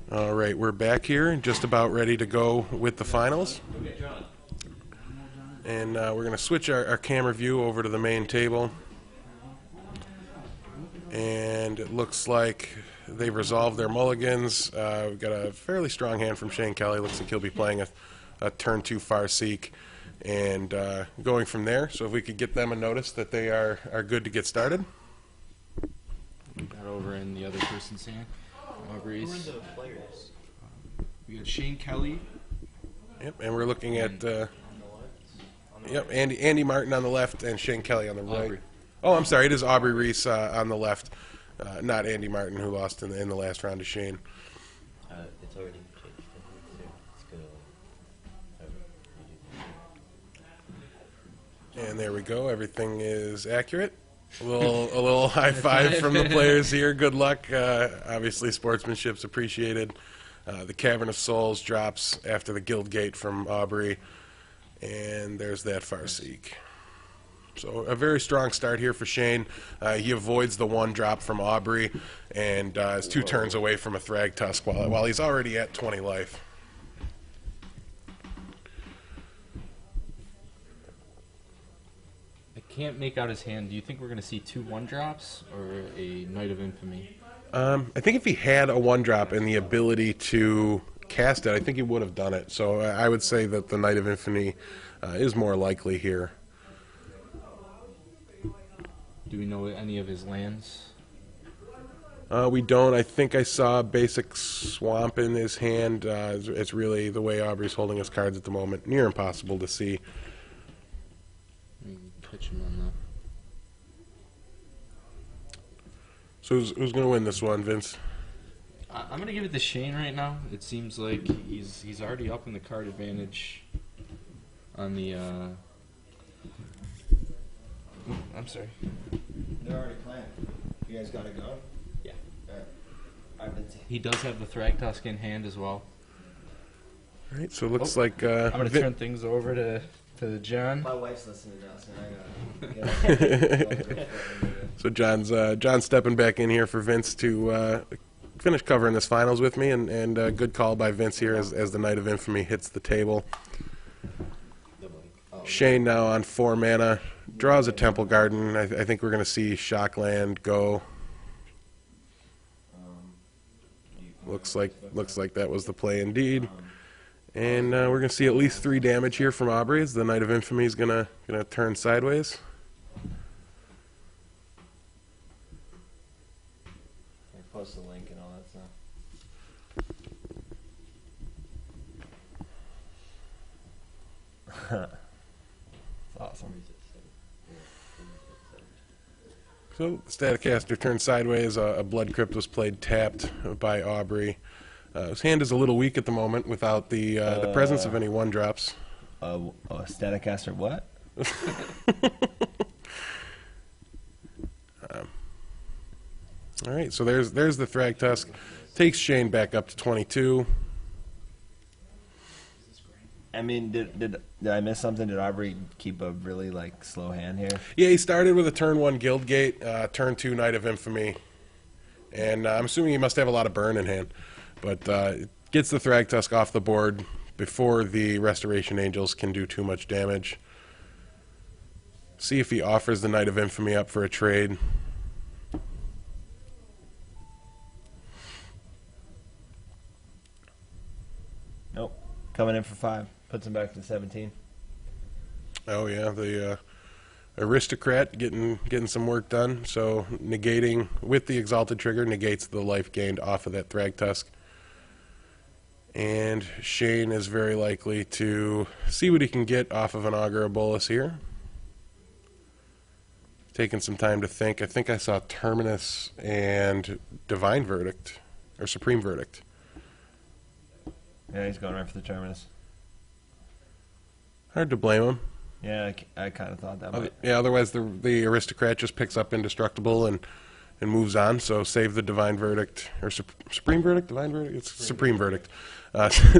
All right, we're back here and just about ready to go with the finals. And we're going to switch our camera view over to the main table. And it looks like they've resolved their mulligans. We've got a fairly strong hand from Shane Kelly. Looks like he'll be playing a turn 2 Farseek and going from there. So if we could get them a notice that they are good to get started. Got over in the other person's hand. Aubrey's. Who are the players? We got Shane Kelly. Yep, and we're looking at On the left? yep, Andy Martin on the left and Shane Kelly on the right. Aubrey. Oh, I'm sorry, it is Aubrey Reese on the left, not Andy Martin, who lost in the last round to Shane. It's already changed. It's good. And there we go. Everything is accurate. A little high five from the players here. Good luck. Obviously, sportsmanship's appreciated. The Cavern of Souls drops after the Guild Gate from Aubrey. And there's that Farseek. So a very strong start here for Shane. He avoids the 1 drop from Aubrey and is 2 turns away from a Thragtusk while he's already at 20 life. I can't make out his hand. Do you think we're going to see 2 1-drops or a Knight of Infamy? I think if he had a 1-drop and the ability to cast it, I think he would have done it. So I would say that the Knight of Infamy is more likely here. Do we know any of his lands? We don't. I think I saw a basic swamp in his hand. It's really the way Aubrey's holding his cards at the moment. Near impossible to see. Pitch him on So who's going to win this one, Vince? I'm going to give it to Shane right now. It seems like he's already up in the card advantage on the... I'm sorry. They're already playing. You guys gotta go? Yeah. I've been He does have the Thragtusk in hand as well. All right, so it looks like... I'm going to turn things over to John. My wife's listening to us, and I gotta. So John's stepping back in here for Vince to finish covering this finals with me, and good call by Vince here as the Knight of Infamy hits the table. Shane now on 4 mana, draws a Temple Garden. I think we're going to see Shockland go. Looks like that was the play indeed. And we're going to see at least 3 damage here from Aubrey as the Knight of Infamy is going to turn sideways. I post the link and all that stuff. It's awesome. So Staticaster turned sideways. A Blood Crypt was played tapped by Aubrey. His hand is a little weak at the moment without the presence of any 1-drops. Staticaster what? All right, so there's the Thragtusk. Takes Shane back up to 22. I mean, did I miss something? Did Aubrey keep a really slow hand here? Yeah, he started with a turn 1 Guild Gate, turn 2 Knight of Infamy, and I'm assuming he must have a lot of burn in hand. But gets the Thragtusk off the board before the Restoration Angels can do too much damage. See if he offers the Knight of Infamy up for a trade. Nope. Coming in for 5. Puts him back to 17. Oh yeah, the Aristocrat getting some work done. So negating with the Exalted Trigger negates the life gained off of that Thragtusk. And Shane is very likely to see what he can get off of an Aggro Bolus here. Taking some time to think. I think I saw Terminus and Divine Verdict, or Supreme Verdict. Yeah, he's going right for the Terminus. Hard to blame him. Yeah, I kind of thought that might. Yeah, otherwise the Aristocrat just picks up Indestructible and moves on. So save the Divine Verdict, or Supreme Verdict? Divine Verdict? It's Supreme Verdict.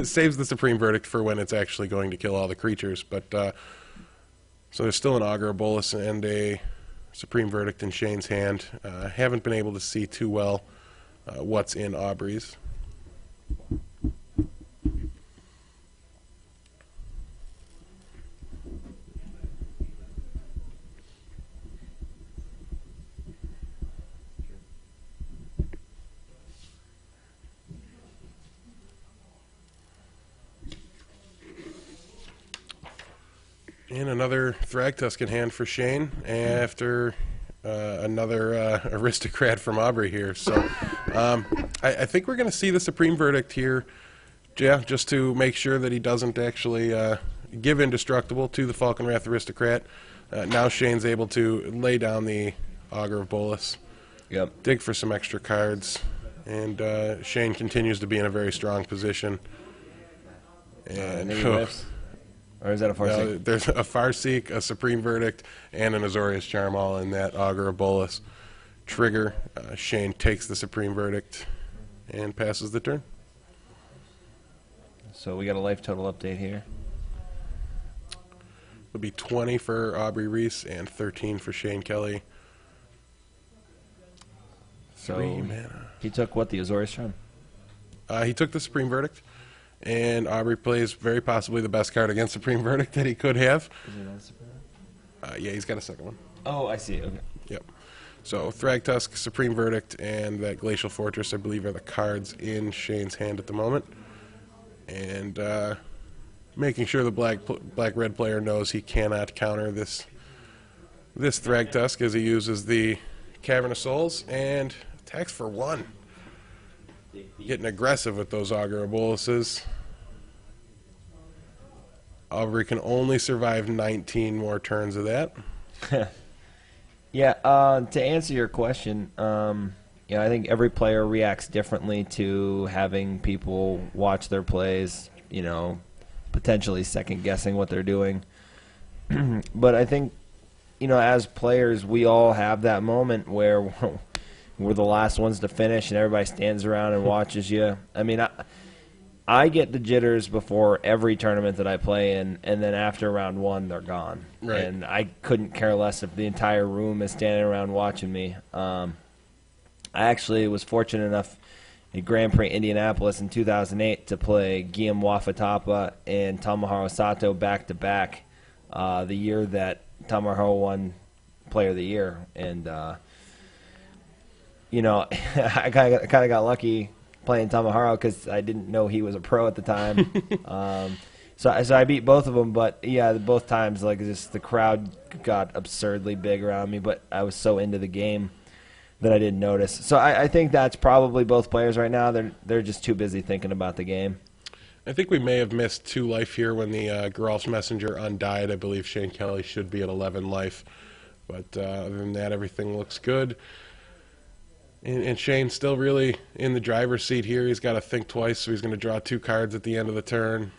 Saves the Supreme Verdict for when it's actually going to kill all the creatures. But so there's still an Aggro Bolus and a Supreme Verdict in Shane's hand. Haven't been able to see too well what's in Aubrey's. And another Thragtusk in hand for Shane after another aristocrat from Aubrey here. So I think we're going to see the Supreme Verdict here, yeah, just to make sure that he doesn't actually give Indestructible to the Falcon Wrath aristocrat. Now Shane's able to lay down the Augur of Bolus, dig for some extra cards, and Shane continues to be in a very strong position. And or is that a Farseek? no, there's a Farseek, a Supreme Verdict, and an Azorius Charm all in that Augur of Bolus. Trigger, Shane takes the Supreme Verdict and passes the turn. So we got a life total update here. It'll be 20 for Aubrey Reese and 13 for Shane Kelly. So 3 mana. he took what, the Azorius Charm? He took the Supreme Verdict, and Aubrey plays very possibly the best card against Supreme Verdict that he could have. Is it not Supreme? Yeah, he's got a second one. Oh, I see. Okay. Yep. So Thragtusk, Supreme Verdict, and that Glacial Fortress, I believe, are the cards in Shane's hand at the moment. And making sure the black-red player knows he cannot counter this Thragtusk as he uses the Cavern of Souls and attacks for 1. Getting aggressive with those Augur of Boluses. Aubrey can only survive 19 more turns of that. Yeah, to answer your question, I think every player reacts differently to having people watch their plays, potentially second-guessing what they're doing. But I think, as players, we all have that moment where we're the last ones to finish and everybody stands around and watches you. I mean, I get the jitters before every tournament that I play in, and then after round 1, they're gone. Right. And I couldn't care less if the entire room is standing around watching me. I actually was fortunate enough at Grand Prix Indianapolis in 2008 to play Guillaume Wafatapa and Tomohiro Sato back-to-back the year that Tomohiro won Player of the Year. And, I kind of got lucky playing Tomohiro because I didn't know he was a pro at the time. So I beat both of them, but yeah, both times the crowd got absurdly big around me, but I was so into the game that I didn't notice. So I think that's probably both players right now. They're just too busy thinking about the game. I think we may have missed 2 life here when the Geralf's Messenger undied. I believe Shane Kelly should be at 11 life. But other than that, everything looks good. And Shane's still really in the driver's seat here. He's got to think twice, so he's going to draw 2 cards at the end of the turn.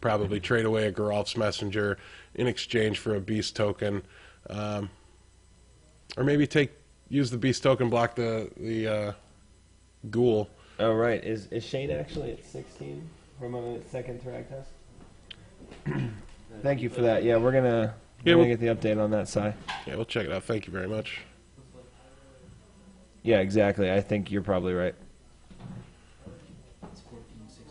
Probably trade away a Geralf's Messenger in exchange for a Beast token. Or maybe use the Beast token, block the Ghoul. Oh, right. Is Shane actually at 16 from a second track test? Thank you for that. Yeah, we're going to get the update on that side. Yeah, we'll check it out. Thank you very much. Yeah, exactly. I think you're probably right. It's 14, 16.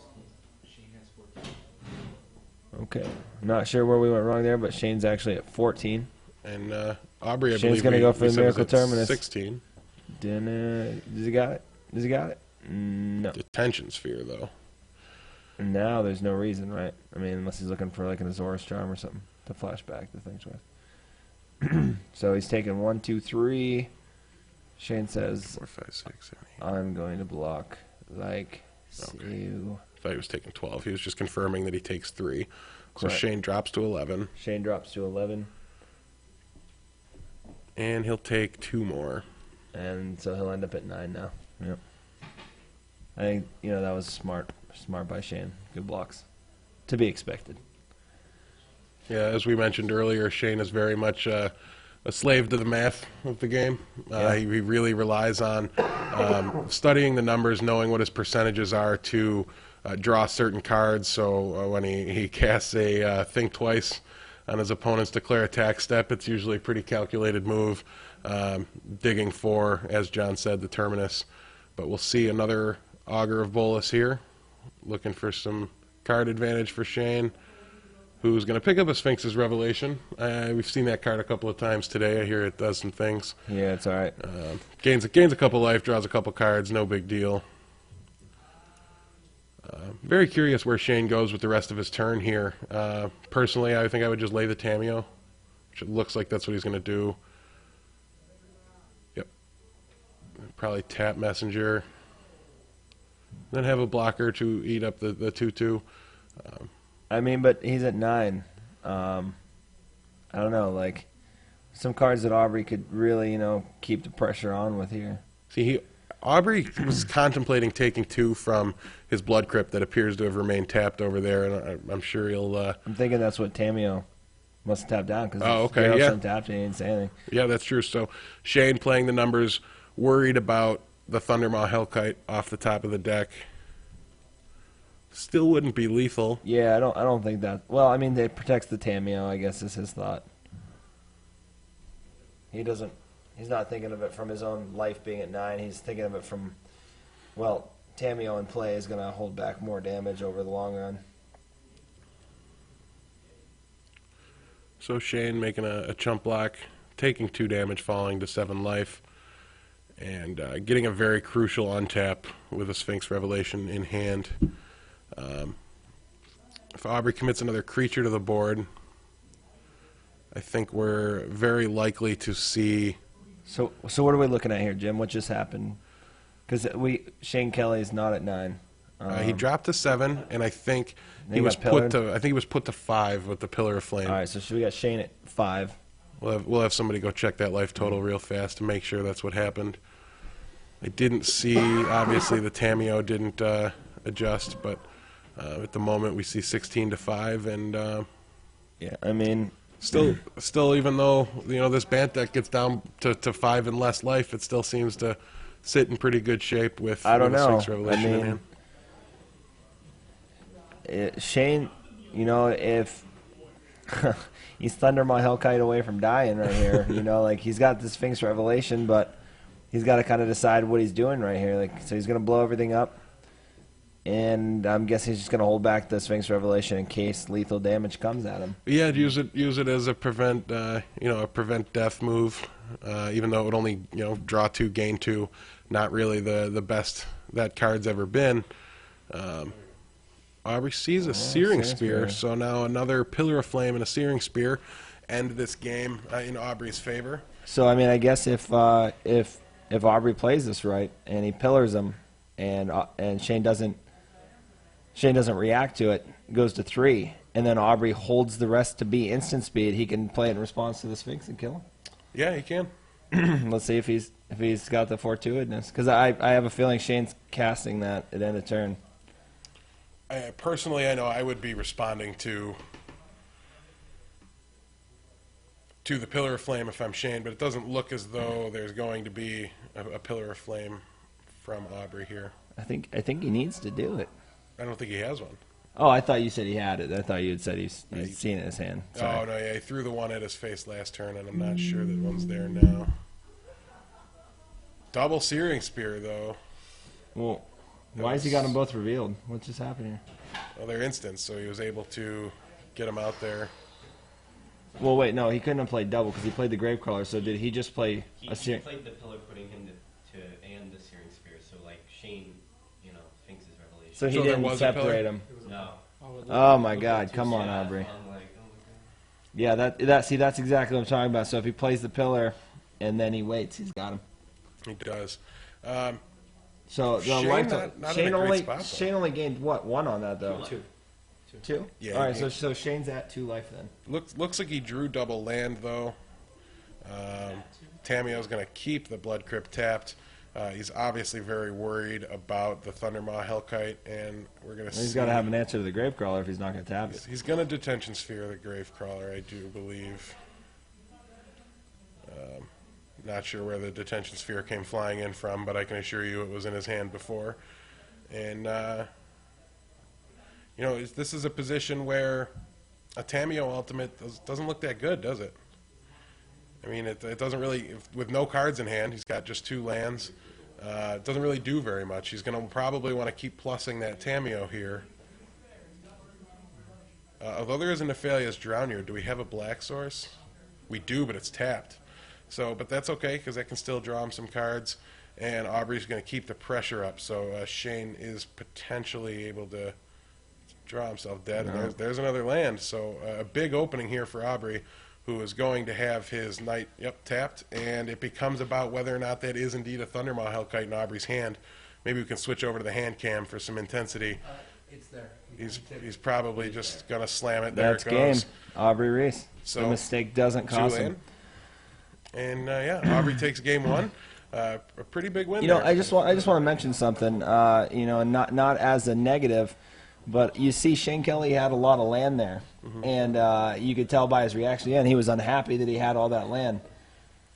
Shane has 14. Okay. Not sure where we went wrong there, but Shane's actually at 14. And Aubrey, I Shane's believe, gonna go for we the said was Miracle at Terminus. 16. Does he got it? No. Detention Sphere, though. Now there's no reason, right? I mean, unless he's looking for like an Azorius Charm or something to flash back the things with. So he's taking 1, 2, 3. Shane says, 4, 5, 6, 7, 8. I'm going to block like Okay. you. I thought he was taking 12. He was just confirming that he takes 3. So Correct. Shane drops to 11. Shane drops to 11. And he'll take 2 more. And so he'll end up at 9 now. Yep. I think, that was smart by Shane. Good blocks. To be expected. Yeah, as we mentioned earlier, Shane is very much a slave to the math of the game. Yeah. He really relies on studying the numbers, knowing what his percentages are to draw certain cards. So when he casts a Think Twice on his opponent's Declare Attack step, it's usually a pretty calculated move. Digging for, as John said, the Terminus. But we'll see another Augur of Bolus here. Looking for some card advantage for Shane, who's going to pick up a Sphinx's Revelation. We've seen that card a couple of times today. I hear it does some things. Yeah, it's all right. Gains a couple life, draws a couple cards, no big deal. Very curious where Shane goes with the rest of his turn here. Personally, I think I would just lay the Tameo, which it looks like that's what he's going to do. Yep. Probably tap Messenger. Then have a blocker to eat up the 2/2. I mean, but he's at 9. I don't know, like some cards that Aubrey could really, keep the pressure on with here. See, Aubrey was contemplating taking 2 from his Blood Crypt that appears to have remained tapped over there, and I'm sure he'll... I'm thinking that's what Tameo must have tapped down, because okay, yeah. Tapped, he didn't say anything. Yeah, that's true. So Shane playing the numbers, worried about the Thundermaw Hellkite off the top of the deck. Still wouldn't be lethal. Yeah, I don't think that. Well, I mean, it protects the Tameo, I guess is his thought. He's not thinking of it from his own life being at 9. He's thinking of it from, well, Tameo in play is going to hold back more damage over the long run. So Shane making a chump block, taking 2 damage, falling to 7 life, and getting a very crucial untap with a Sphinx Revelation in hand. If Aubrey commits another creature to the board, I think we're very likely to see... So what are we looking at here, Jim? What just happened? Because Shane Kelly's not at 9. He dropped to 7, and I think he he was got put pillared? to 5 with the Pillar of Flame. All right, so we got Shane at 5. We'll have somebody go check that life total real fast to make sure that's what happened. I didn't see, obviously the Tameo didn't adjust, but at the moment we see 16 to 5, and Yeah, I mean, still, even though this Bant deck gets down to 5 and less life, it still seems to sit in pretty good shape with I don't with a know. Sphinx Revelation in hand. Shane, if he's Thundermaw Hellkite away from dying right here, like he's got the Sphinx Revelation, but he's got to kind of decide what he's doing right here. Like, so he's going to blow everything up, and I'm guessing he's just going to hold back the Sphinx Revelation in case lethal damage comes at him. Yeah, use it as a prevent death move, even though it would only draw 2, gain 2. Not really the best that card's ever been. Aubrey sees a Searing Spear, so now another Pillar of Flame and a Searing Spear end this game in Aubrey's favor. So I mean, I guess if Aubrey plays this right and he pillars him, and Shane doesn't react to it, goes to 3, and then Aubrey holds the rest to be instant speed, he can play it in response to the Sphinx and kill him. Yeah, he can. Let's see if he's got the fortuitousness, because I have a feeling Shane's casting that at end of turn. Personally, I know I would be responding to the Pillar of Flame if I'm Shane, but it doesn't look as though there's going to be a Pillar of Flame from Aubrey here. I think he needs to do it. I don't think he has one. Oh, I thought you said he had it. I thought you had said he's seen it in his hand. Sorry. Oh, no, yeah, he threw the one at his face last turn, and I'm not sure that one's there now. Double Searing Spear, though. Well, why has he got them both revealed? What's just happening here? Well, they're instants, so he was able to get them out there. Well, wait, no, he couldn't have played double because he played the Gravecrawler. So did he just play He a Searing? played the pillar, putting him to and the Searing Spear. So like Shane, Sphinx's Revelation. So he So there didn't was a pillar? separate them. No. Oh my God! Come on, Yeah, Aubrey. I'm like, oh my God. Yeah, that's exactly what I'm talking about. So if he plays the pillar and then he waits, he's got him. He does. So the Shane life not in a Shane great only spot, though. Shane only gained what, 1 on that though? Two. Yeah, All right. he- So Shane's at 2 life then. Looks like he drew double land, though. Tameo's going to keep the Blood Crypt tapped. He's obviously very worried about the Thundermaw Hellkite, and we're going to see... He's got to have an answer to the Gravecrawler if he's not going to tap it. He's going to Detention Sphere the Gravecrawler, I do believe. Not sure where the Detention Sphere came flying in from, but I can assure you it was in his hand before. And, this is a position where a Tameo Ultimate doesn't look that good, does it? I mean, it doesn't really, with no cards in hand, he's got just 2 lands. It doesn't really do very much. He's going to probably want to keep plussing that Tameo here. Although there is an Nephalia's Drownir, do we have a black source? We do, but it's tapped. So, but that's okay, because I can still draw him some cards. and Aubrey's going to keep the pressure up. So Shane is potentially able to draw himself dead. And there's another land. So a big opening here for Aubrey, who is going to have his knight tapped, and it becomes about whether or not that is indeed a Thundermaw Hellkite in Aubrey's hand. Maybe we can switch over to the hand cam for some intensity. It's there. He's probably just going to slam it. That's there it goes. game. Aubrey Reese. So, the mistake doesn't cost him. And Aubrey takes game one. A pretty big win. You know, there. I just want to mention something. Not as a negative, but you see Shane Kelly had a lot of land there, and you could tell by his reaction. Yeah, and he was unhappy that he had all that land.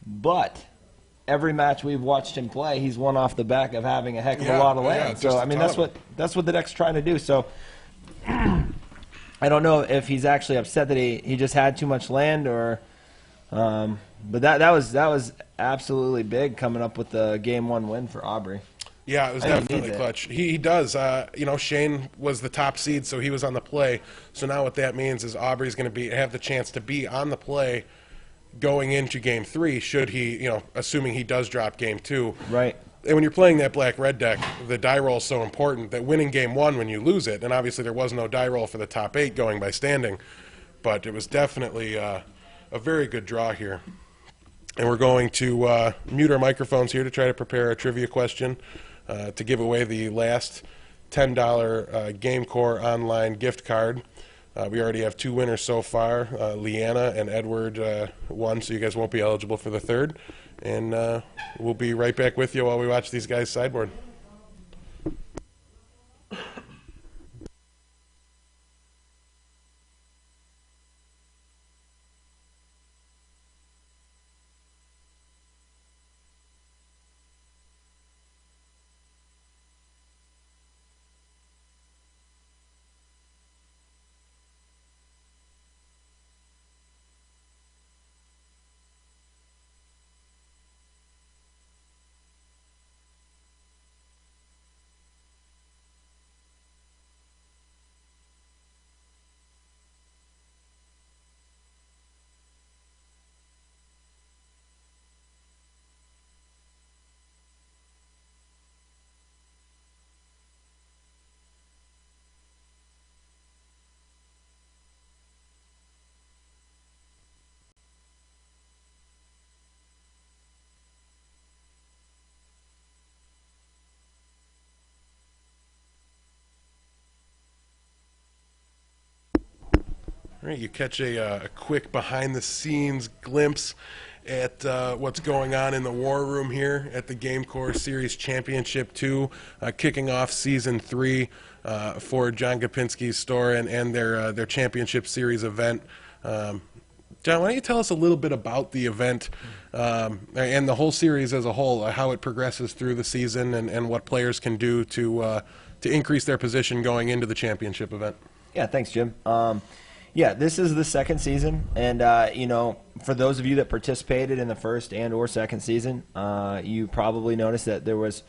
But every match we've watched him play, he's won off the back of having a heck of a lot of land. So I mean, that's what the deck's trying to do. So I don't know if he's actually upset that he just had too much land, or but that was absolutely big, coming up with the game one win for Aubrey. Yeah, it was definitely clutch. He does. Shane was the top seed, so he was on the play. So now what that means is Aubrey's going to have the chance to be on the play going into game three, should he, assuming he does drop game two. Right. And when you're playing that black-red deck, the die roll is so important that winning game one when you lose it, and obviously there was no die roll for the top 8 going by standing, but it was definitely a very good draw here. And we're going to mute our microphones here to try to prepare a trivia question to give away the last $10 GameCore online gift card. We already have 2 winners so far. Leanna and Edward won, so you guys won't be eligible for the third. And we'll be right back with you while we watch these guys sideboard. All right, you catch a quick behind-the-scenes glimpse at what's going on in the war room here at the GameCore Series Championship 2, kicking off Season 3 for John Gopinski's store and their Championship Series event. John, why don't you tell us a little bit about the event and the whole series as a whole, how it progresses through the season and what players can do to increase their position going into the championship event? Yeah, thanks, Jim. Yeah, this is the second season, and for those of you that participated in the first and or second season, you probably noticed that there was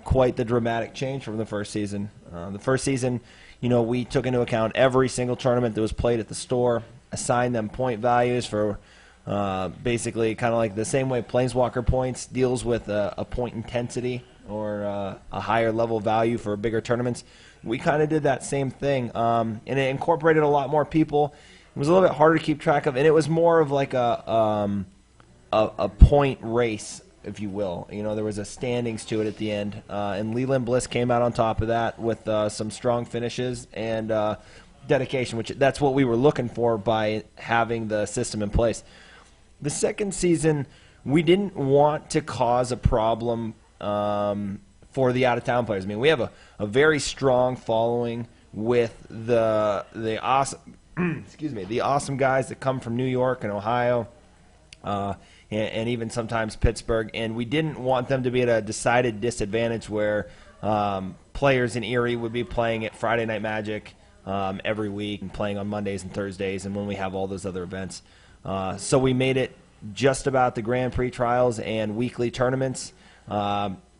quite the dramatic change from the first season. The first season, we took into account every single tournament that was played at the store, assigned them point values for basically kind of like the same way Planeswalker points deals with a point intensity or a higher level value for bigger tournaments. We kind of did that same thing, and it incorporated a lot more people. It was a little bit harder to keep track of, and it was more of like a point race, if you will. There was a standings to it at the end, and Leland Bliss came out on top of that with some strong finishes and dedication, which that's what we were looking for by having the system in place. The second season, we didn't want to cause a problem for the out-of-town players. I mean, we have a very strong following with the awesome the awesome guys that come from New York and Ohio, and even sometimes Pittsburgh. And we didn't want them to be at a decided disadvantage where players in Erie would be playing at Friday Night Magic every week and playing on Mondays and Thursdays, and when we have all those other events. So we made it just about the Grand Prix trials and weekly tournaments.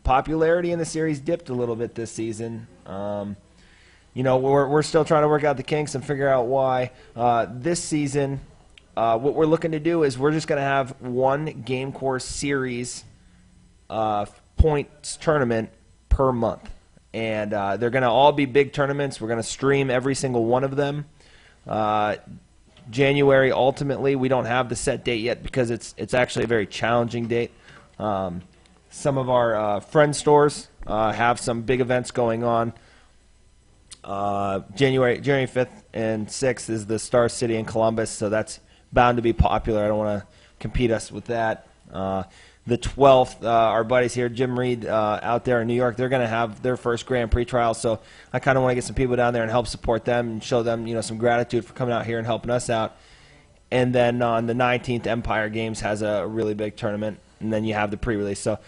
Popularity in the series dipped a little bit this season. We're still trying to work out the kinks and figure out why. This season, what we're looking to do is we're just going to have one GameCore series points tournament per month. And they're going to all be big tournaments. We're going to stream every single one of them. January, ultimately, we don't have the set date yet because it's actually a very challenging date. Some of our friend stores have some big events going on. January 5th and 6th is the Star City in Columbus, so that's bound to be popular. I don't want to compete us with that. The 12th, our buddies here, Jim Reed, out there in New York, they're going to have their first Grand Prix trial. So I kind of want to get some people down there and help support them and show them, some gratitude for coming out here and helping us out. And then on the 19th, Empire Games has a really big tournament, and then you have the pre-release. So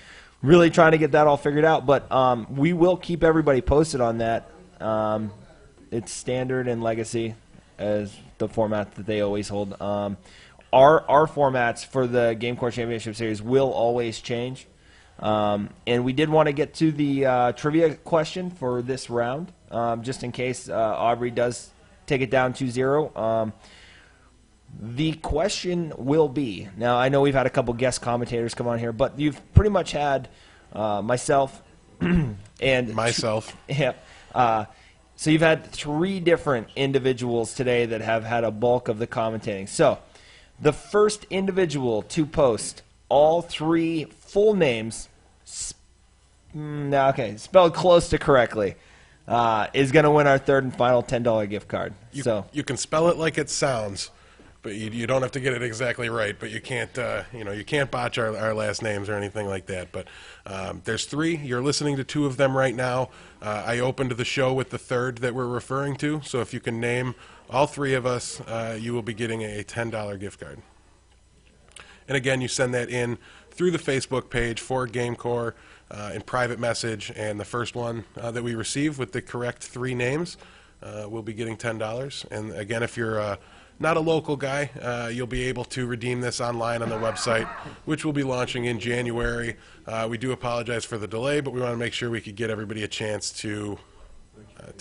really trying to get that all figured out. But we will keep everybody posted on that. It's Standard and Legacy as the format that they always hold. Our formats for the Game Core Championship Series will always change. And we did want to get to the trivia question for this round, just in case Aubrey does take it down 2-0. The question will be, now I know we've had a couple guest commentators come on here, but you've pretty much had myself and... Myself. Yeah. So you've had 3 different individuals today that have had a bulk of the commentating. So... the first individual to post all 3 full names, spelled close to correctly, is going to win our third and final $10 gift card. You can spell it like it sounds, but you don't have to get it exactly right. But you can't, you can't botch our last names or anything like that. But there's 3. You're listening to 2 of them right now. I opened the show with the third that we're referring to. So if you can name all 3 of us, you will be getting a $10 gift card. And again, you send that in through the Facebook page for GameCore in private message, and the first one that we receive with the correct 3 names will be getting $10. And again, if you're not a local guy, you'll be able to redeem this online on the website, which will be launching in January. We do apologize for the delay, but we want to make sure we could get everybody a chance to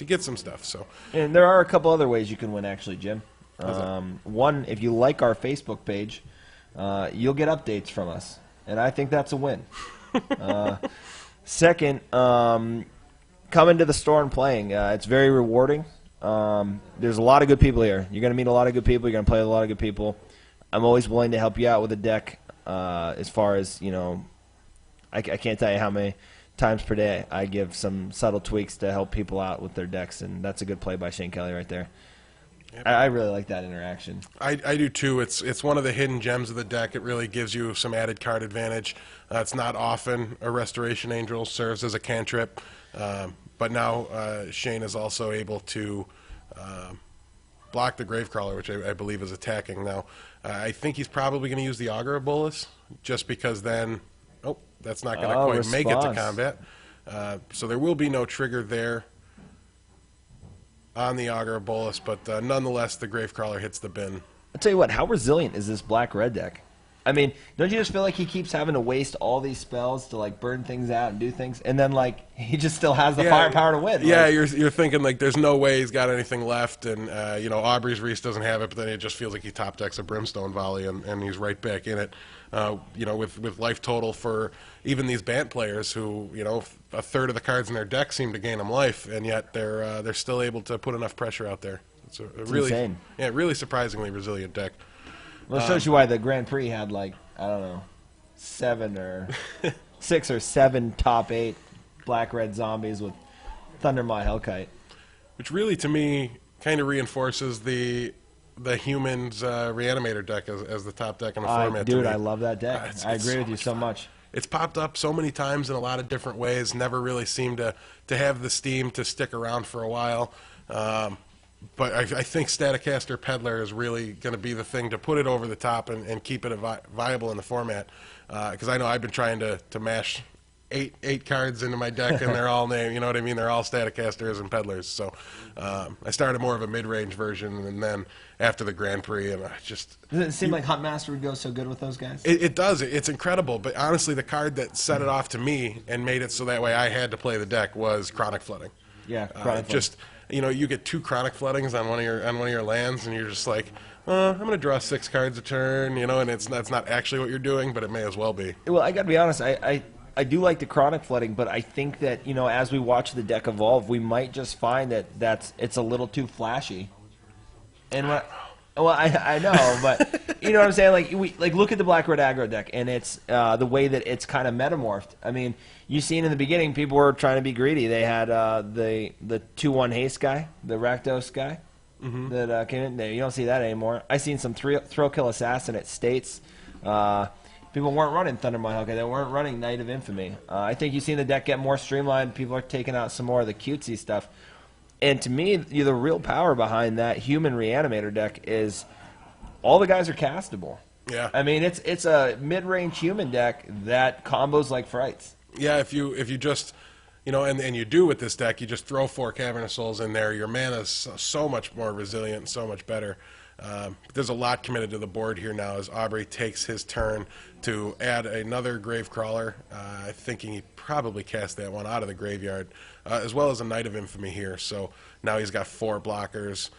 get some stuff. So, and there are a couple other ways you can win, actually, Jim. One, if you like our Facebook page, you'll get updates from us, and I think that's a win. Second, coming to the store and playing. It's very rewarding. There's a lot of good people here. You're going to meet a lot of good people. You're going to play with a lot of good people. I'm always willing to help you out with a deck as far as, I can't tell you how many times per day I give some subtle tweaks to help people out with their decks, and that's a good play by Shane Kelly right there. Yep. I really like that interaction. I do too. It's one of the hidden gems of the deck. It really gives you some added card advantage. It's not often a Restoration Angel serves as a cantrip, but now Shane is also able to block the Gravecrawler, which I believe is attacking. Now, I think he's probably going to use the Aggro Bolus, just because then, that's not going to quite make it to combat. So there will be no trigger there on the Aggro Bolus, but nonetheless, the Gravecrawler hits the bin. I'll tell you what, how resilient is this black-red deck? I mean, don't you just feel like he keeps having to waste all these spells to, burn things out and do things, and then, he just still has the firepower to win? Yeah, you're thinking, there's no way he's got anything left, and, Aubrey's Reese doesn't have it, but then it just feels like he top decks a Brimstone Volley, and he's right back in it. With life total for even these Bant players who, a third of the cards in their deck seem to gain them life, and yet they're still able to put enough pressure out there. It's really insane. Yeah, really surprisingly resilient deck. Well, it shows you why the Grand Prix had, 7 or 6 or 7 top 8 black-red zombies with Thundermaw Hellkite. Which really, to me, kind of reinforces the Humans Reanimator deck as the top deck in the format. Dude, I love that deck. I agree with you so much. It's popped up so many times in a lot of different ways, never really seemed to have the steam to stick around for a while. But I think Staticaster Peddler is really going to be the thing to put it over the top and keep it viable in the format. Because I know I've been trying to mash eight cards into my deck, and they're all named, you know what I mean? They're all Staticasters and Peddlers. So I started more of a mid-range version, and then after the Grand Prix, and I just... Does it seem like Huntmaster would go so good with those guys? It does. It's incredible. But honestly, the card that set it off to me and made it so that way I had to play the deck was Chronic Flooding. Yeah, Chronic Flooding. You get 2 Chronic Floodings on one of your lands, and you're just like, I'm going to draw 6 cards a turn, and that's not actually what you're doing, but it may as well be. Well, I got to be honest. I do like the chronic flooding, but I think that, you know, as we watch the deck evolve, we might just find that it's a little too flashy. And I know, but you know what I'm saying? Like look at the black red aggro deck, and it's the way that it's kind of metamorphed. I mean, you seen in the beginning, people were trying to be greedy. They had the 2/1 haste guy, the Rakdos guy that came in there. You don't see that anymore. I seen some throw kill assassin at States. People weren't running Thundermine Hellcat. They weren't running Knight of Infamy. I think you've seen the deck get more streamlined. People are taking out some more of the cutesy stuff. And to me, the real power behind that human reanimator deck is all the guys are castable. Yeah. I mean, it's a mid-range human deck that combos like frights. Yeah, if you just, you know, and you do with this deck, you just throw 4 Cavern of Souls in there. Your mana's so much more resilient, so much better. There's a lot committed to the board here now as Aubrey takes his turn to add another Gravecrawler. Thinking he probably cast that one out of the graveyard, as well as a Knight of Infamy here. So now he's got 4 blockers,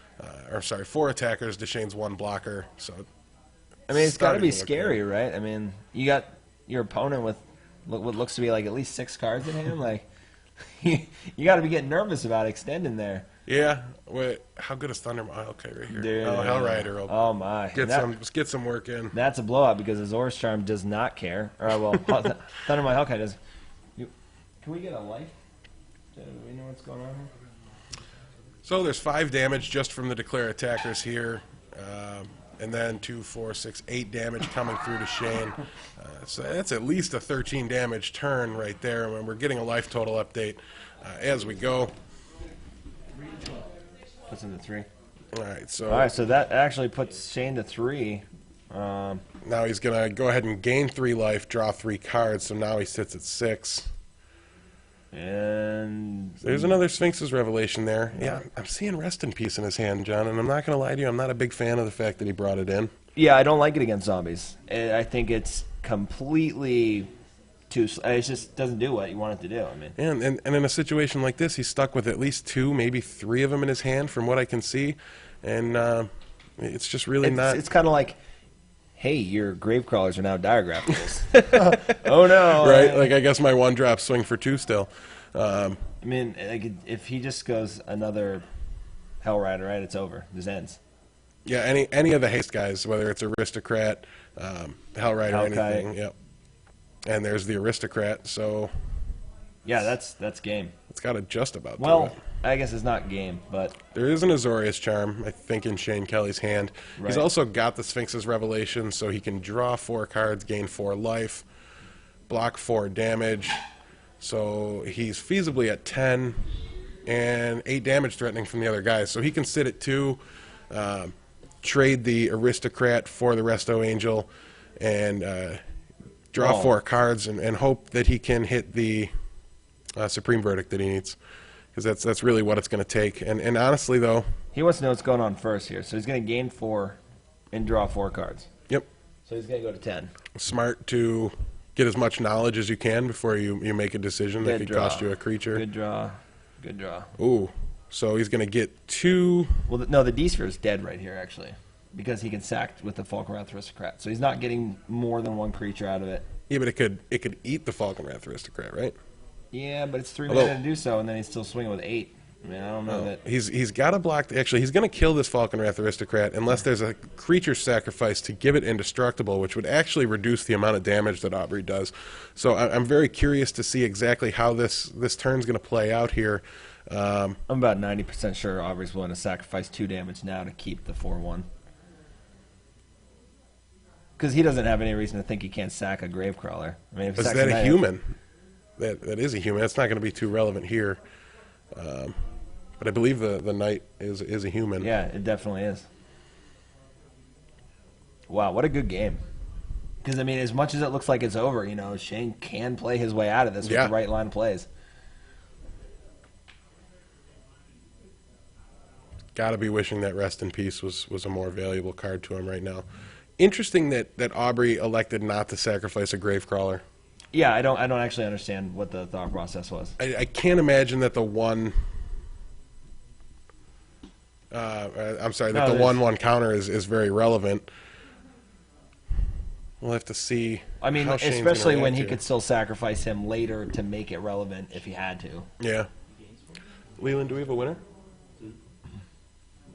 4 attackers. Deshane's 1 blocker. So I mean, it's got to be starting to look scary, good. right? I mean, you got your opponent with what looks to be like at least 6 cards in hand. Like, you got to be getting nervous about extending there. Yeah. Wait, how good is Thunder? Oh, okay, right here. Dude, oh, Hellrider. Will oh my! get some work in. That's a blowout because Azor's Charm does not care. Or well, Thundermine Hellcat does. Can we get a life? Do we know what's going on here? So there's 5 damage just from the Declare attackers here. And then 2, 4, 6, 8 damage coming through to Shane. So that's at least a 13 damage turn right there. And we're getting a life total update as we go. Puts him to 3. All right, So that actually puts Shane to 3. now he's going to go ahead and gain 3 life, draw 3 cards. So now he sits at 6. And There's another Sphinx's Revelation there. Yeah, I'm seeing Rest in Peace in his hand, John, and I'm not going to lie to you, I'm not a big fan of the fact that he brought it in. yeah, I don't like it against zombies. I think it's completely too. It just doesn't do what you want it to do. I mean, And in a situation like this, he's stuck with at least 2, maybe 3 of them in his hand from what I can see. And it's just really not... It's kind of like, hey, your grave crawlers are now dire grapplers. Oh no! Right? Like, I guess my 1-drop swing for 2 still. I mean, like, if he just goes another Hellrider, right? It's over. This ends. Yeah, any of the haste guys, whether it's Aristocrat, Hellrider, Hellkite. anything. Yep. And there's the Aristocrat, so Yeah, that's game. it's got to just about do Well, it. I guess it's not game, but There is an Azorius Charm, I think, in Shane Kelly's hand. Right. He's also got the Sphinx's Revelation, so he can draw 4 cards, gain 4 life, block 4 damage. So he's feasibly at 10 and 8 damage threatening from the other guys. So he can sit at 2, trade the Aristocrat for the Resto Angel, and draw 4 cards and hope that he can hit the Supreme Verdict that he needs. Because that's really what it's going to take. And honestly, though... he wants to know what's going on first here. So he's going to gain 4 and draw 4 cards. Yep. So he's going to go to 10. Smart to get as much knowledge as you can before you make a decision that Good could draw. cost you a creature. Good draw. Good draw. Ooh. So he's going to get 2... Well, no, the D-Sphere is dead right here, actually. Because he can sack with the Falkenrath Aristocrat. So he's not getting more than 1 creature out of it. Yeah, but it could eat the Falkenrath Aristocrat, right? Yeah, but it's 3 Although- mana to do so, and then he's still swinging with 8. I mean, I don't know that... He's got to block... Actually, he's going to kill this Falkenrath Aristocrat unless there's a creature sacrifice to give it indestructible, which would actually reduce the amount of damage that Aubrey does. So I'm very curious to see exactly how this turn's going to play out here. I'm about 90% sure Aubrey's willing to sacrifice 2 damage now to keep the 4/1. Because he doesn't have any reason to think he can't sack a Gravecrawler. I mean, if he Is sacks that a Knight- human? That is a human. That's not going to be too relevant here. But I believe the knight is a human. Yeah, it definitely is. Wow, what a good game. Because, I mean, as much as it looks like it's over, you know, Shane can play his way out of this with Yeah. the right line of plays. Got to be wishing that Rest in Peace was a more valuable card to him right now. Interesting that Aubrey elected not to sacrifice a Gravecrawler. Yeah, I don't actually understand what the thought process was. I can't imagine that the one... I'm sorry, that No, the there's- 1/1 counter is very relevant. We'll have to see. I mean, how Shane's gonna especially when react he here. could still sacrifice him later to make it relevant if he had to. Yeah. Leland, do we have a winner?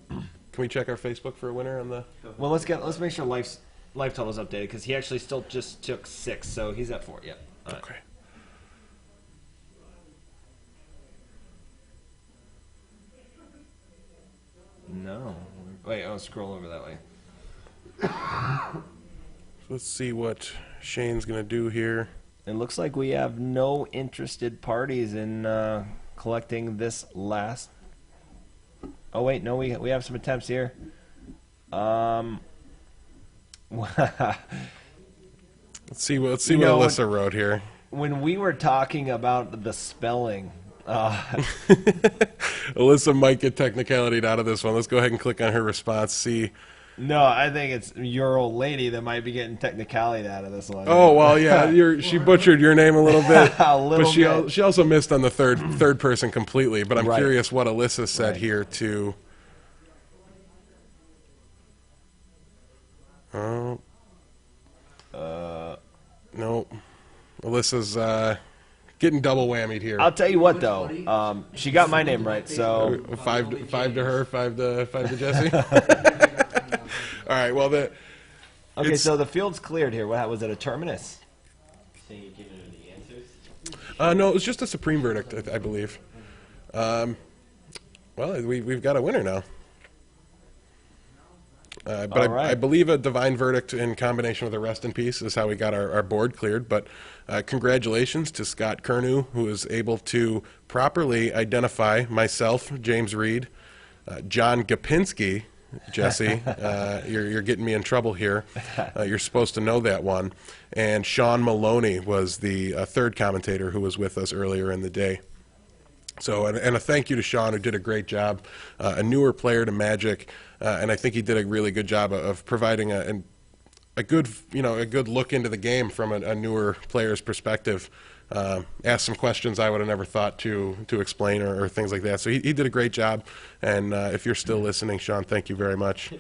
Can we check our Facebook for a winner on the? Well, let's make sure life total's updated because he actually still just took 6, so he's at 4. Yep. All right. Okay. No. Wait, I'll scroll over that way. Let's see what Shane's gonna do here. It looks like we have no interested parties in collecting this last. Oh wait, no, we have some attempts here. Let's see what You know, Alyssa wrote here. when we were talking about the spelling, Alyssa might get technicality out of this one. Let's go ahead and click on her response. See. no, I think it's your old lady that might be getting technicality out of this one. Oh well, yeah. She butchered your name a little bit, A little but bit. she also missed on the third person completely. But I'm Right. curious what Alyssa said Right. here to. Oh. No. Alyssa's getting double whammied here. I'll tell you what though, she got my name right, so Five to her, five to Jesse. All right. Well, okay. it's- So the field's cleared here. What was it? A terminus? Saying you're giving her the answers. no, it was just a supreme verdict, I believe. Well, we've got a winner now. But All right. I believe a divine verdict in combination with a rest in peace is how we got our board cleared. But congratulations to Scott Kernew, who was able to properly identify myself, James Reed, John Gapinski, Jesse. You're getting me in trouble here. You're supposed to know that one. And Sean Maloney was the third commentator who was with us earlier in the day. So, and a thank you to Sean, who did a great job, a newer player to Magic, and I think he did a really good job of providing a good look into the game from a newer player's perspective. Asked some questions I would have never thought to explain or things like that. So he did a great job, and if you're still listening, Sean, thank you very much.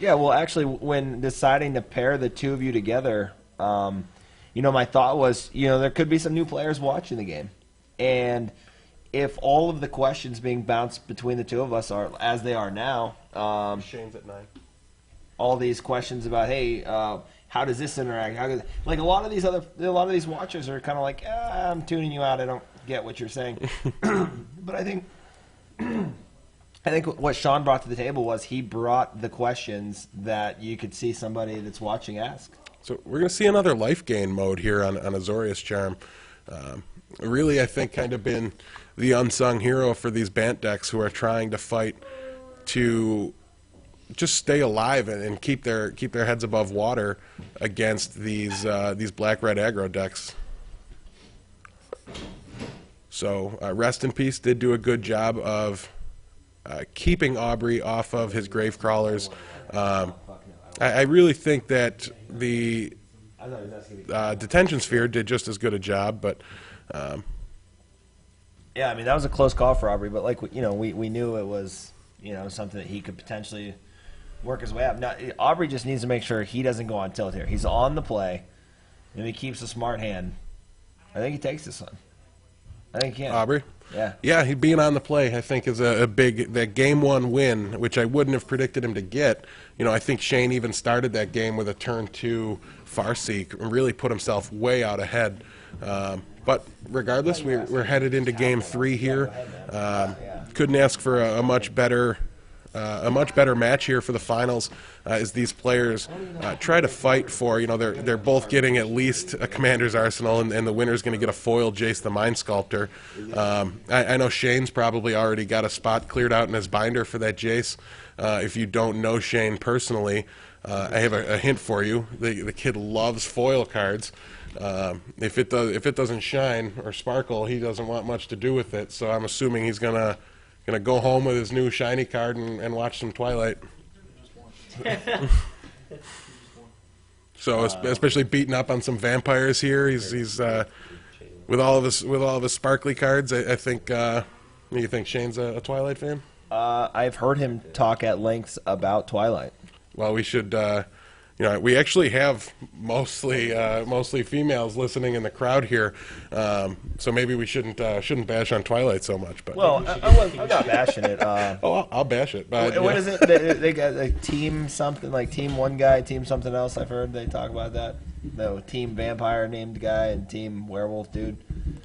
Yeah, well, actually, when deciding to pair the two of you together, my thought was, there could be some new players watching the game. And if all of the questions being bounced between the two of us are, as they are now, Shane's at 9. all these questions about, hey, how does this interact? Like a lot of these watchers are kind of like, I'm tuning you out. I don't get what you're saying. But I think what Sean brought to the table was he brought the questions that you could see somebody that's watching ask. So we're going to see another life gain mode here on Azorius Charm. Really, I think, kind of been the unsung hero for these Bant decks who are trying to fight to just stay alive and keep their heads above water against these black-red aggro decks. So Rest in Peace did do a good job of keeping Aubrey off of his grave crawlers. I really think that the Detention Sphere did just as good a job, but Yeah, I mean, that was a close call for Aubrey, but we knew it was, something that he could potentially work his way up. Now, Aubrey just needs to make sure he doesn't go on tilt here. He's on the play, and he keeps a smart hand. I think he takes this one. I think he can. Aubrey? Yeah. Yeah, he being on the play, I think, is a big that game one win, which I wouldn't have predicted him to get. I think Shane even started that game with a turn 2 Farseek and really put himself way out ahead. But regardless, we're headed into game 3 here. Couldn't ask for a much better match here for the finals as these players try to fight for, they're both getting at least a Commander's Arsenal, and the winner's going to get a foil Jace the Mind Sculptor. I know Shane's probably already got a spot cleared out in his binder for that Jace. If you don't know Shane personally, I have a hint for you. The kid loves foil cards. If it doesn't shine or sparkle, he doesn't want much to do with it. So I'm assuming he's gonna go home with his new shiny card and watch some Twilight. So especially beating up on some vampires here, he's with all of his sparkly cards. I think you think Shane's a Twilight fan? I've heard him talk at lengths about Twilight. Well, we should you know, we actually have mostly females listening in the crowd here, so maybe we shouldn't bash on Twilight so much. But Well, I'm not bashing it. I'll bash it. But, What is it? They got like team something, like team one guy, team something else. I've heard they talk about that. No, team vampire named guy and team werewolf dude.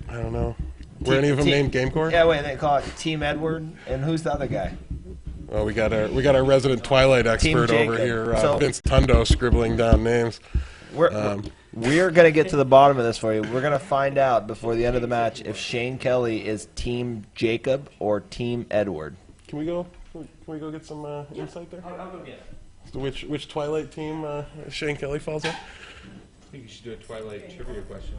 I don't know. Were any of them named Gamecore? Yeah, wait, they call it Team Edward, and who's the other guy? Well, we got our resident Twilight expert over Jacob. here, So- Vince Tundo, scribbling down names. We're gonna get to the bottom of this for you. We're gonna find out before the end of the match if Shane Kelly is Team Jacob or Team Edward. Can we go get some insight there? I'll go get it. So which Twilight team Shane Kelly falls in? I think you should do a Twilight trivia question.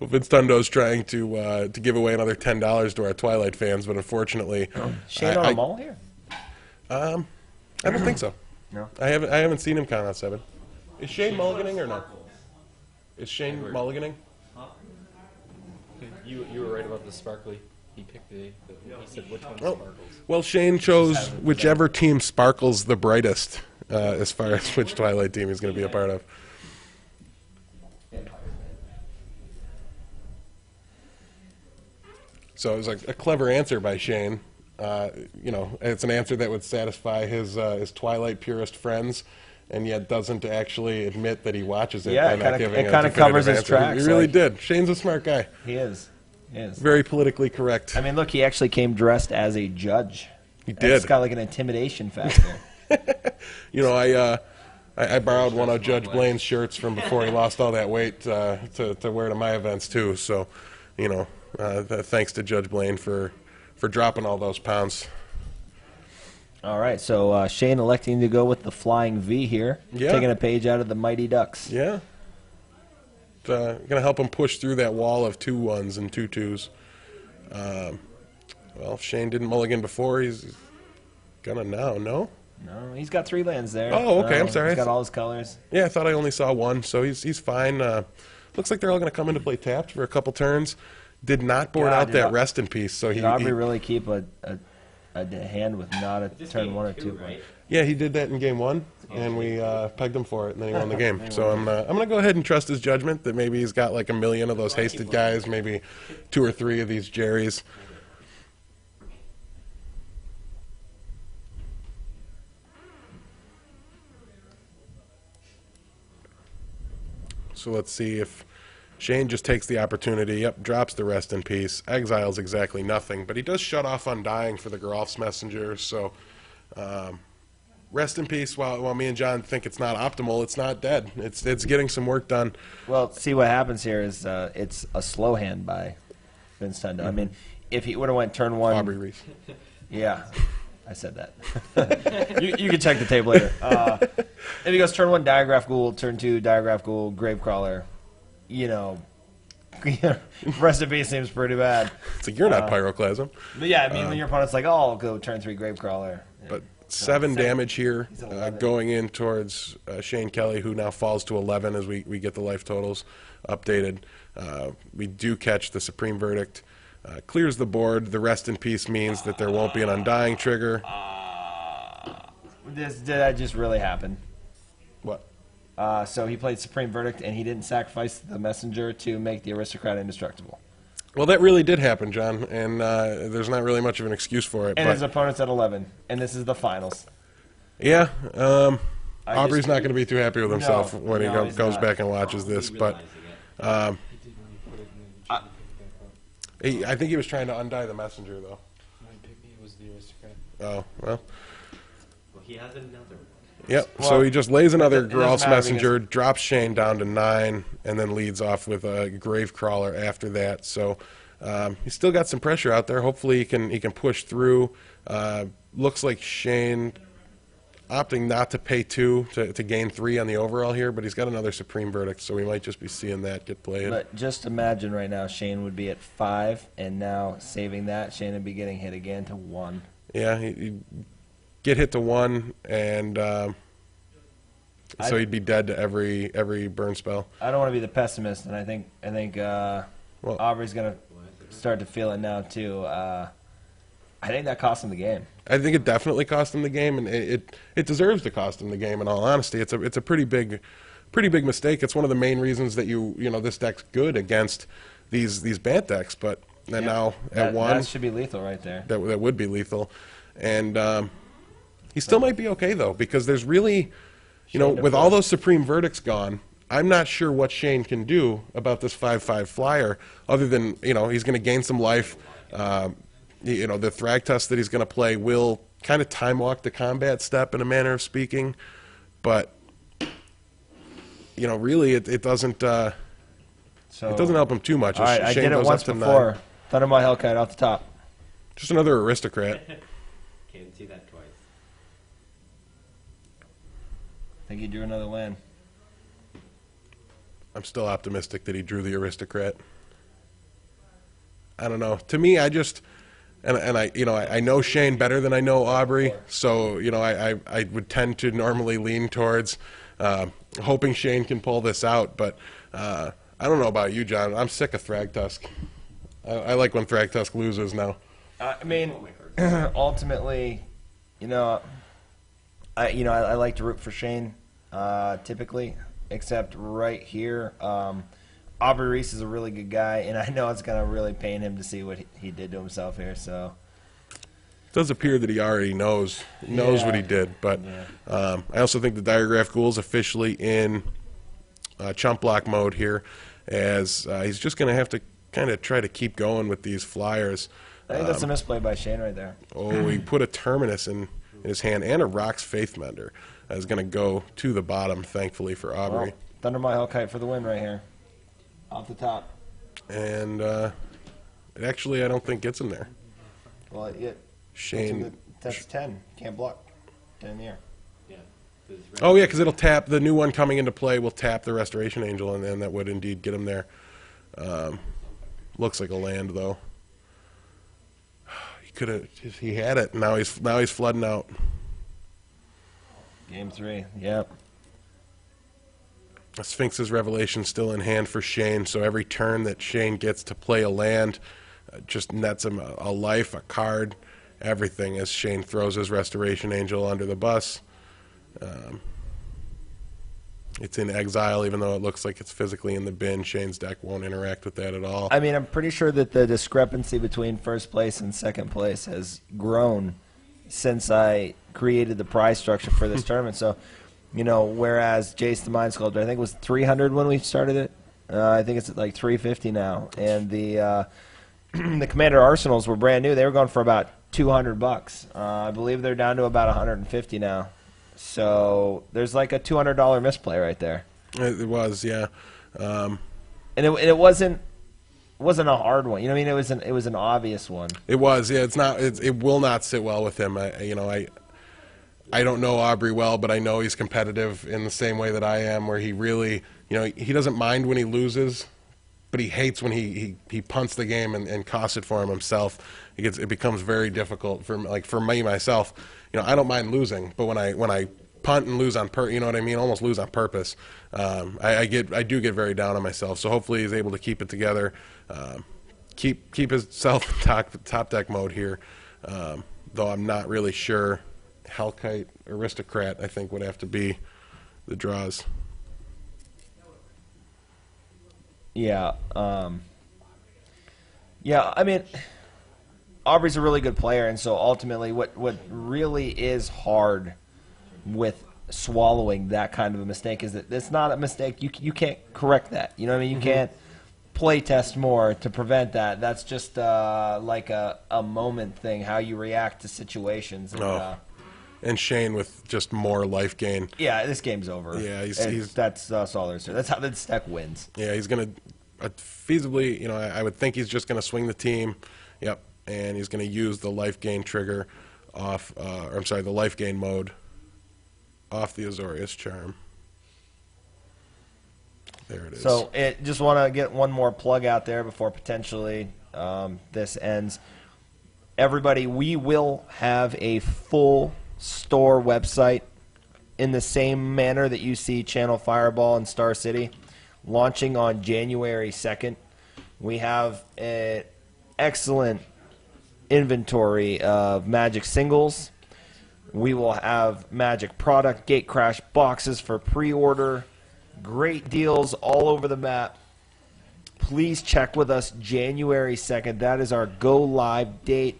Well, Vince Tundo's trying to give away another $10 to our Twilight fans, but unfortunately, Shane on a mall here? I don't think so. No. I haven't seen him count out 7. Is Shane mulliganing or no? Is Shane mulliganing? You were right about the sparkly. He picked he said which one Oh. sparkles. Well, Shane chose whichever team sparkles the brightest as far as which Twilight team he's going to be a part of. So it was like a clever answer by Shane. You know, it's an answer that would satisfy his Twilight purist friends, and yet doesn't actually admit that he watches it. Yeah, by not giving it a kind of definitive covers his answer. tracks. He really like- did. Shane's a smart guy. He is. He is. Very politically correct. I mean, look, he actually came dressed as a judge. He did. It's got like an intimidation factor. You know, I borrowed one of Judge Blaine's shirts from before he lost all that weight to wear to my events too. So, you know, thanks to Judge Blaine for dropping all those pounds. All right, so Shane electing to go with the flying V here, Yeah. taking a page out of the Mighty Ducks. Yeah. Going to help him push through that wall of 2 1s and 2 2s. Well, if Shane didn't mulligan before, he's going to now, no? No, he's got 3 lands there. Oh, okay, I'm sorry. He's got all his colors. Yeah, I thought I only saw 1, so he's fine. Looks like they're all going to come into play tapped for a couple turns. Did not board God, out did that Au- rest in peace, so Did Aubrey really keep a hand with not a turn 1 or 2? Right? Yeah, he did that in game 1, and we pegged him for it, and then he won the game. So I'm gonna go ahead and trust his judgment that maybe he's got like a million of those hasted guys, maybe 2 or 3 of these Jerrys. So let's see if Shane just takes the opportunity. Yep, drops the rest in peace. Exiles exactly nothing, but he does shut off Undying for the Geralf's Messenger. So rest in peace. While me and John think it's not optimal, it's not dead. It's getting some work done. Well, see what happens here is it's a slow hand by Vince Tundo. I mean, if he would have went turn 1, Aubrey Reese. yeah, I said that. you can check the tape later. If he goes turn 1, Diagraph Ghoul, turn 2, Diagraph Ghoul, Gravecrawler, you know, rest in peace seems pretty bad. It's like you're not Pyroclasm, But yeah, I mean, when your opponent's like, oh, I'll go turn 3, Gravecrawler. but 7 damage here going in towards Shane Kelly, who now falls to 11 as we get the life totals updated. We do catch the Supreme Verdict. Clears the board. The rest in peace means that there won't be an Undying trigger. Did that just really happen? What? So he played Supreme Verdict, and he didn't sacrifice the Messenger to make the Aristocrat indestructible. Well, that really did happen, John, and there's not really much of an excuse for it. And But his opponent's at 11, and this is the finals. yeah, I Aubrey's just- not going to be too happy with himself when he no, he's goes not. back and watches this. But Realizing it. I think he was trying to undie the Messenger, though. My pick was the Aristocrat. Oh, well. Well, he has another one. Yep. Well, so he just lays another it doesn't Geralf's matter Messenger, drops Shane down to 9, and then leads off with a Gravecrawler after that. So he's still got some pressure out there. Hopefully he can push through. Looks like Shane opting not to pay 2 to gain 3 on the overall here, but he's got another Supreme Verdict, so we might just be seeing that get played. But just imagine right now, Shane would be at 5, and now saving that, Shane would be getting hit again to 1. Yeah, he'd get hit to 1, and so he'd be dead to every burn spell. I don't want to be the pessimist, and I think Well- Aubrey's going to start to feel it now, too. I think that cost him the game. I think it definitely cost him the game, and it deserves to cost him the game. In all honesty, it's a pretty big mistake. It's one of the main reasons that this deck's good against these Bant decks. But now at one, that should be lethal right there. that would be lethal, and he still might be okay though, because there's really, with all those Supreme Verdicts gone, I'm not sure what Shane can do about this 5/5 flyer, other than he's going to gain some life. The Thragtusk that he's going to play will kind of time walk the combat step in a manner of speaking, but really it doesn't it doesn't help him too much. All right, I Shane did it goes once up to before. 9. Thundermaw Hellkite off the top. Just another aristocrat. Can't see that twice. I think he drew another land. I'm still optimistic that he drew the aristocrat. I don't know. To me, I just I know Shane better than I know Aubrey, so I would tend to normally lean towards hoping Shane can pull this out. But I don't know about you, John. I'm sick of Thragtusk. I like when Thragtusk loses now. I mean, ultimately, I like to root for Shane typically, except right here. Aubrey Reese is a really good guy, and I know it's going to really pain him to see what he did to himself here. So It does appear that he already knows what he did. But I also think the Diregraph Ghoul's officially in chump block mode here, as he's just going to have to kind of try to keep going with these flyers. I think that's a misplay by Shane right there. Oh, he put a Terminus in his hand, and a Rock's Faithmender is going to go to the bottom, thankfully, for Aubrey. Well, Thundermaw Hellkite for the win right here. Off the top. And it actually, I don't think gets him there. Well, Shane. That's 10. Can't block. 10 in the air. Yeah. Oh, yeah, because it'll tap. The new one coming into play will tap the Restoration Angel, and then that would indeed get him there. Looks like a land, though. He could have. He had it. Now he's flooding out. Game 3. Yep. Sphinx's Revelation still in hand for Shane, so every turn that Shane gets to play a land just nets him a life, a card, everything, as Shane throws his Restoration Angel under the bus. It's in exile, even though it looks like it's physically in the bin. Shane's deck won't interact with that at all. I mean, I'm pretty sure that the discrepancy between first place and second place has grown since I created the prize structure for this tournament. So, whereas Jace the Mind Sculptor, I think it was 300 when we started it. I think it's at like 350 now. And the the Commander Arsenals were brand new. They were going for about $200. I believe they're down to about 150 now. So there's like a $200 misplay right there. It was, yeah. And it wasn't a hard one. It was an obvious one. It was, yeah. It will not sit well with him. I don't know Aubrey well, but I know he's competitive in the same way that I am, where he really, he doesn't mind when he loses, but he hates when he punts the game and costs it for himself. It becomes very difficult for me myself. I don't mind losing, but when I punt and lose on almost lose on purpose, I do get very down on myself. So hopefully he's able to keep it together, keep himself in top deck mode here. Though I'm not really sure. Hellkite, Aristocrat, I think would have to be the draws. Yeah. Yeah, I mean, Aubrey's a really good player, and so ultimately what really is hard with swallowing that kind of a mistake is that it's not a mistake. You can't correct that. You can't play test more to prevent that. That's just like a moment thing, how you react to situations. And Shane with just more life gain. Yeah, this game's over. Yeah, that's all there's to it. That's how this deck wins. Yeah, he's going to feasibly, I would think he's just going to swing the team. Yep, and he's going to use the life gain trigger off, the life gain mode off the Azorius Charm. There it is. So just want to get one more plug out there before potentially this ends. Everybody, we will have a full store website in the same manner that you see Channel Fireball and Star City launching on January 2nd. We have an excellent inventory of Magic singles. We will have Magic product gate crash boxes for pre-order. Great deals all over the map. Please check with us January 2nd. That is our go live date.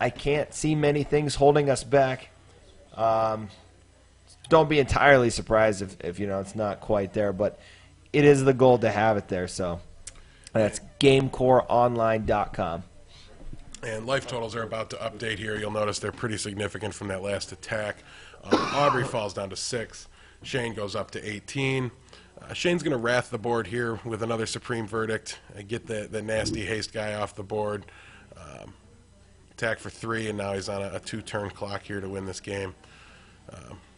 I can't see many things holding us back. Don't be entirely surprised if it's not quite there, but it is the goal to have it there. So that's GameCoreOnline.com. And life totals are about to update here. You'll notice they're pretty significant from that last attack. Aubrey falls down to 6. Shane goes up to 18. Shane's going to wrath the board here with another Supreme Verdict. Get the nasty haste guy off the board. Attack for 3, and now he's on a 2-turn clock here to win this game.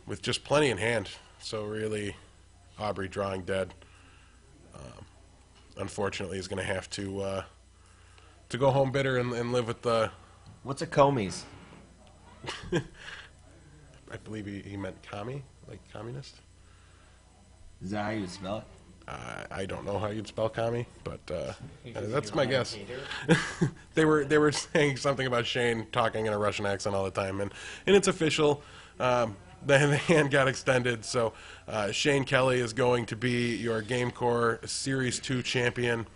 With just plenty in hand. So really, Aubrey drawing dead. Unfortunately, he's going to have to go home bitter and live with the... What's a Comey's? I believe he meant commie, like communist. Is that how you spell it? I don't know how you'd spell commie, but that's my guess. They were saying something about Shane talking in a Russian accent all the time, and it's official. The hand got extended, so Shane Kelly is going to be your GameCore Series 2 champion.